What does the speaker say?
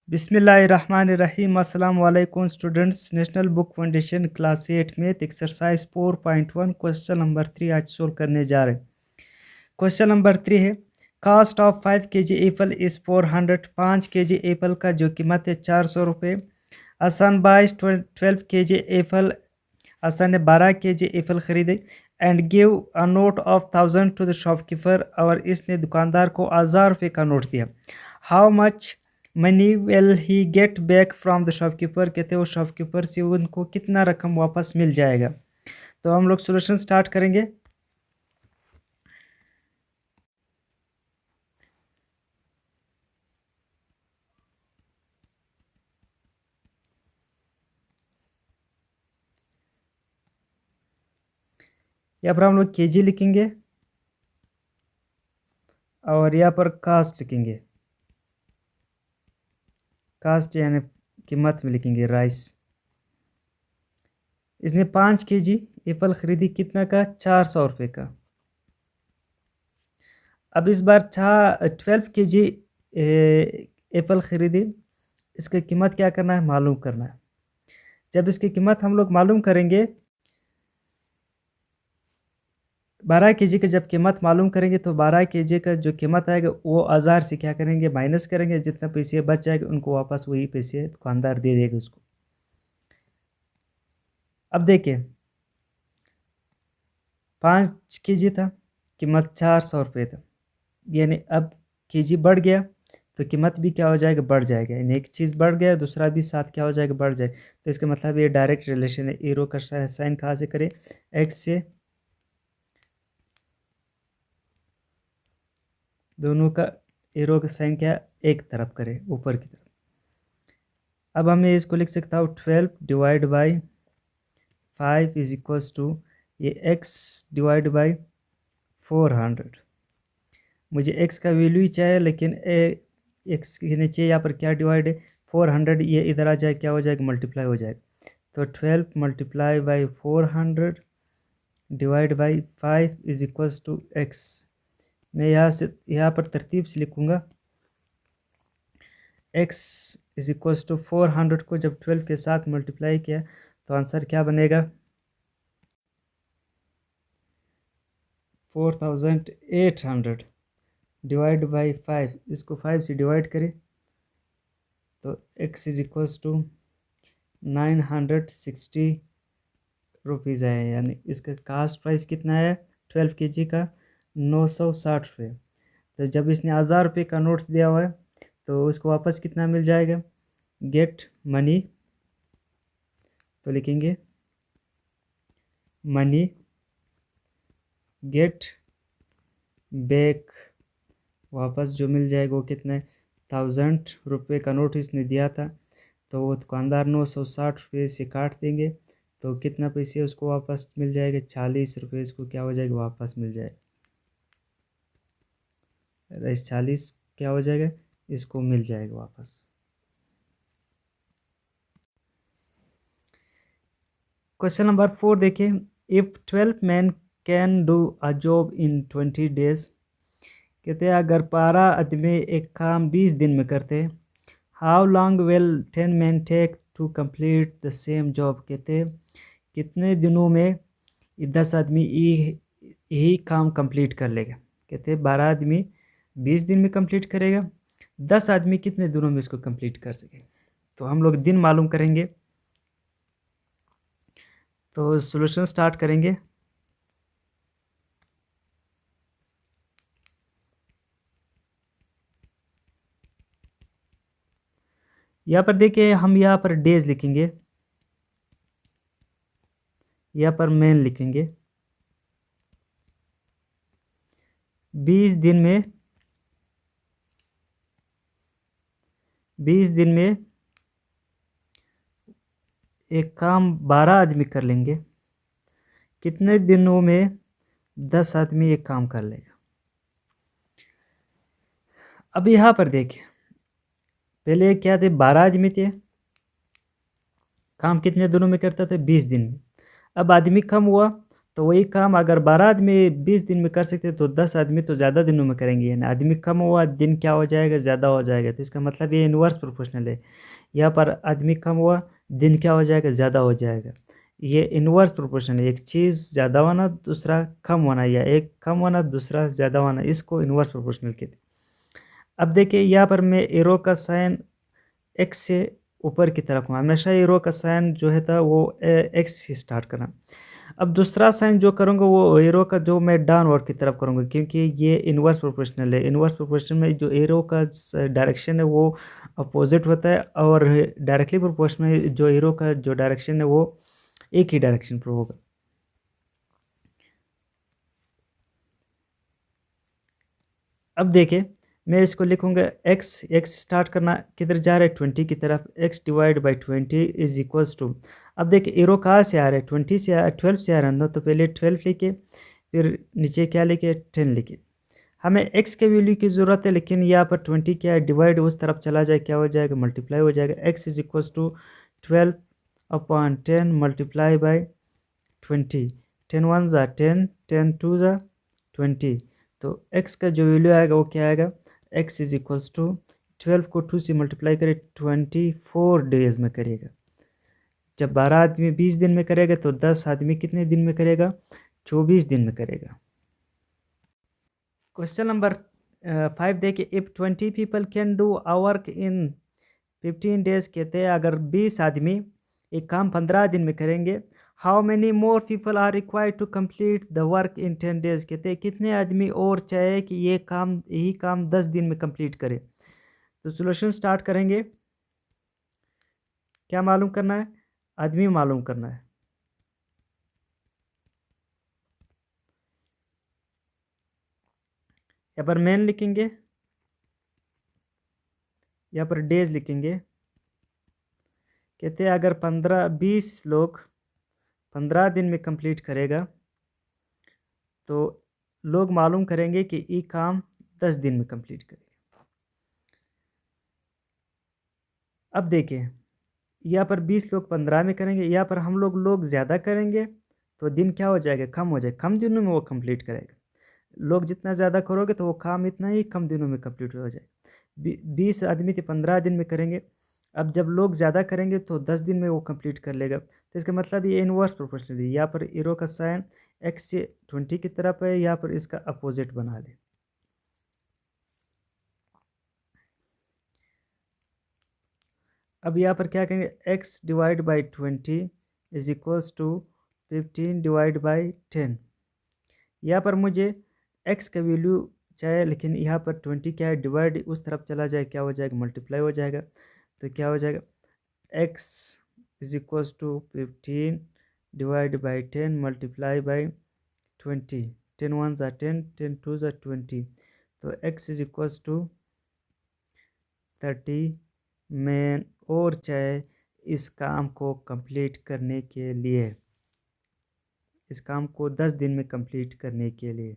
बिस्मिल्लाहिर्रहमानिर्रहीम। अस्सलाम वालेकुम students. National book foundation class 8 में एक्सरसाइज 4.1 क्वेश्चन नंबर 3 आज सोल्व करने जा रहे हैं। क्वेश्चन नंबर 3 है, cost of 5 kg apple is 400। 5 kg apple का जो कीमत है 400 रुपये। Hasan buys 12 kg apple, Hasan ने 12 kg एप्पल खरीदे and give a note of 1000 to the shopkeeper, और इसने दुकानदार को 1000 रुपये का नोट दिया। How much money will he get back from the shopkeeper, कहते हैं वो शॉपकीपर से उनको कितना रकम वापस मिल जाएगा। तो हम लोग सोल्यूशन स्टार्ट करेंगे। यहाँ पर हम लोग केजी लिखेंगे और यहाँ पर कास्ट लिखेंगे। कास्ट यानी कीमत में लिखेंगे राइस। इसने 5 kg एप्पल खरीदी, कितना का? 400 रुपये का। अब इस बार 12 kg एप्पल खरीदी, इसकी कीमत क्या करना है? मालूम करना है। जब इसकी कीमत हम लोग मालूम करेंगे, 12 kg का जब कीमत मालूम करेंगे तो 12 kg का जो कीमत आएगा वो 1000 से क्या करेंगे? माइनस करेंगे। जितना पैसे बच जाएगा उनको वापस वही पैसे दुकानदार दे देगा उसको। अब देखिए 5 kg था, कीमत 400 रुपये था, यानी अब kg बढ़ गया तो कीमत भी क्या हो जाएगा? बढ़ जाएगा। यानी एक चीज़ बढ़ गया दूसरा भी साथ क्या हो जाएगा? बढ़ जाएगा। तो इसका मतलब ये डायरेक्ट रिलेशन है। एरो का साइन कहाँ से करें? एक्स से। दोनों का एरो का साइन क्या? एक तरफ करें, ऊपर की तरफ। अब हमें इसको लिख सकता हूँ 12 divide by 5 is equals to ये x डिवाइड बाई 400। मुझे x का वैल्यू ही चाहिए, लेकिन x के नीचे यहाँ पर क्या डिवाइड है? 400। ये इधर आ जाए, क्या हो जाएगा? मल्टीप्लाई हो जाएगा। तो 12 multiply by 400 divide by 5 is equals to x। मैं यहाँ पर तरतीब से लिखूँगा। x इज इक्वल्स टू 400 को जब 12 के साथ मल्टीप्लाई किया तो आंसर क्या बनेगा? 4800 डिवाइड बाई 5। इसको 5 से डिवाइड करें तो x is equals to 960 rupees आया। यानी इसका कास्ट प्राइस कितना है 12 kg का? 960 रुपये। तो जब इसने 1000 रुपये का नोट दिया हुआ है तो उसको वापस कितना मिल जाएगा? गेट मनी, तो लिखेंगे मनी गेट बैक, वापस जो मिल जाएगा वो कितना है? 1000 रुपये का नोट इसने दिया था तो वो दुकानदार 960 रुपये से काट देंगे तो कितना पैसे उसको वापस मिल जाएगा? 40 रुपये इसको क्या हो जाएगा? वापस मिल जाएगा। 40 क्या हो जाएगा? इसको मिल जाएगा वापस। क्वेश्चन नंबर 4 देखिए, if 12 man can do a job in 20 days, कहते हैं अगर 12 आदमी एक काम 20 दिन में करते, how long will 10 man take to complete the same job, कहते हैं कितने दिनों में 10 आदमी यही काम कंप्लीट कर लेगा। कहते हैं 12 आदमी 20 दिन में कंप्लीट करेगा, 10 आदमी कितने दिनों में इसको कंप्लीट कर सके। तो हम लोग दिन मालूम करेंगे, तो सॉल्यूशन स्टार्ट करेंगे। यहाँ पर देखिए हम यहाँ पर डेज लिखेंगे, यहाँ पर मैन लिखेंगे। 20 दिन में 20 दिन में एक काम 12 आदमी कर लेंगे, कितने दिनों में 10 आदमी एक काम कर लेगा। अब यहाँ पर देखिए पहले क्या थे? 12 आदमी थे, काम कितने दिनों में करता था? 20 दिन में। अब आदमी कम हुआ तो वही काम अगर 12 आदमी 20 दिन में कर सकते तो 10 आदमी तो ज़्यादा दिनों में करेंगे, यानी आदमी कम हुआ दिन क्या हो जाएगा, ज़्यादा हो जाएगा। तो इसका मतलब ये इन्वर्स प्रोपोर्शनल है। यहाँ पर आदमी कम हुआ दिन क्या हो जाएगा, ज़्यादा हो जाएगा। ये इन्वर्स प्रोपोर्शनल है, एक चीज़ ज़्यादा होना दूसरा कम होना, या एक कम होना दूसरा ज़्यादा होना, इसको इन्वर्स प्रोपोर्शनल कहते हैं। अब देखिए यहाँ पर मैं एरो का साइन एक्स से ऊपर की तरफ हूँ, हमेशा एरो का साइन जो है था वो एक्स से स्टार्ट करना। अब दूसरा साइन जो करूँगा वो एरो का जो मैं डाउनवर्ड की तरफ करूँगा, क्योंकि ये इन्वर्स प्रोपोर्शनल है। इन्वर्स प्रोपोर्शनल में जो एरो का डायरेक्शन है वो अपोजिट होता है, और डायरेक्टली प्रोपोर्शनल में जो एरो का जो डायरेक्शन है वो एक ही डायरेक्शन पर होगा। अब देखिए मैं इसको लिखूंगा एक्स, एक्स स्टार्ट करना किधर जा रहा है, 20 की तरफ। X divide by 20 is equals to, अब देखिए एरो कहाँ से आ रहा है, 20 से 12 से आ रहा है ना, तो पहले 12 लिखे, फिर नीचे क्या लिखे, 10 लिखे। हमें एक्स के वैल्यू की ज़रूरत है, लेकिन यहाँ पर 20 क्या है, डिवाइड उस तरफ चला जाए क्या हो जाएगा, मल्टीप्लाई हो जाएगा। X is equals to 12 upon 10 multiply by 20, 10 one ज़ा 10, 10 टू ज़ा 20। तो x का जो वैल्यू आएगा वो क्या आएगा, x इज इक्वल्स टू 12 को 2 से मल्टीप्लाई करें 24 डेज में करेगा। जब 12 आदमी 20 दिन में करेगा तो 10 आदमी कितने दिन में करेगा, 24 दिन में करेगा। क्वेश्चन नंबर 5 देखिए, if 20 people can do a work in 15 days, कहते हैं अगर 20 आदमी एक काम 15 दिन में करेंगे। How many more people are required to complete the work in 10 days, कहते हैं कितने आदमी और चाहिए कि ये काम, यही काम 10 दिन में कंप्लीट करे। तो सोल्यूशन स्टार्ट करेंगे। क्या मालूम करना है, आदमी मालूम करना है। यहाँ पर मैन लिखेंगे, यहाँ पर डेज लिखेंगे। कहते हैं अगर 20 लोग 15 दिन में कंप्लीट करेगा तो लोग मालूम करेंगे कि ये काम 10 दिन में कंप्लीट करेगा। अब देखिए यहाँ पर 20 लोग 15 में करेंगे, यहाँ पर हम लोग ज़्यादा करेंगे तो दिन क्या हो जाएगा, कम हो जाएगा, कम दिनों में वो कंप्लीट करेगा। लोग जितना ज़्यादा करोगे तो वो काम इतना ही कम दिनों में कंप्लीट हो जाएगा। 20 आदमी थे 15 दिन में करेंगे, अब जब लोग ज़्यादा करेंगे तो 10 दिन में वो कंप्लीट कर लेगा। तो इसका मतलब ये इनवर्स प्रोपोर्शनल है। यहाँ पर एरो का साइन एक्स से 20 की तरफ है, यहाँ पर इसका अपोजिट बना ले। अब यहाँ पर क्या कहेंगे, x divide by 20 is equals to 15 divide by 10। यहाँ पर मुझे x का वैल्यू चाहिए, लेकिन यहाँ पर 20 क्या है, डिवाइड उस तरफ चला जाए क्या हो जाएगा, मल्टीप्लाई हो जाएगा। तो क्या हो जाएगा, x is equals to 15 divide by 10 multiply by 20, 10 one ज़ा 10, 10 टू ज़ा 20। तो x is equals to 30 man और चाहिए इस काम को कंप्लीट करने के लिए, इस काम को 10 दिन में कंप्लीट करने के लिए।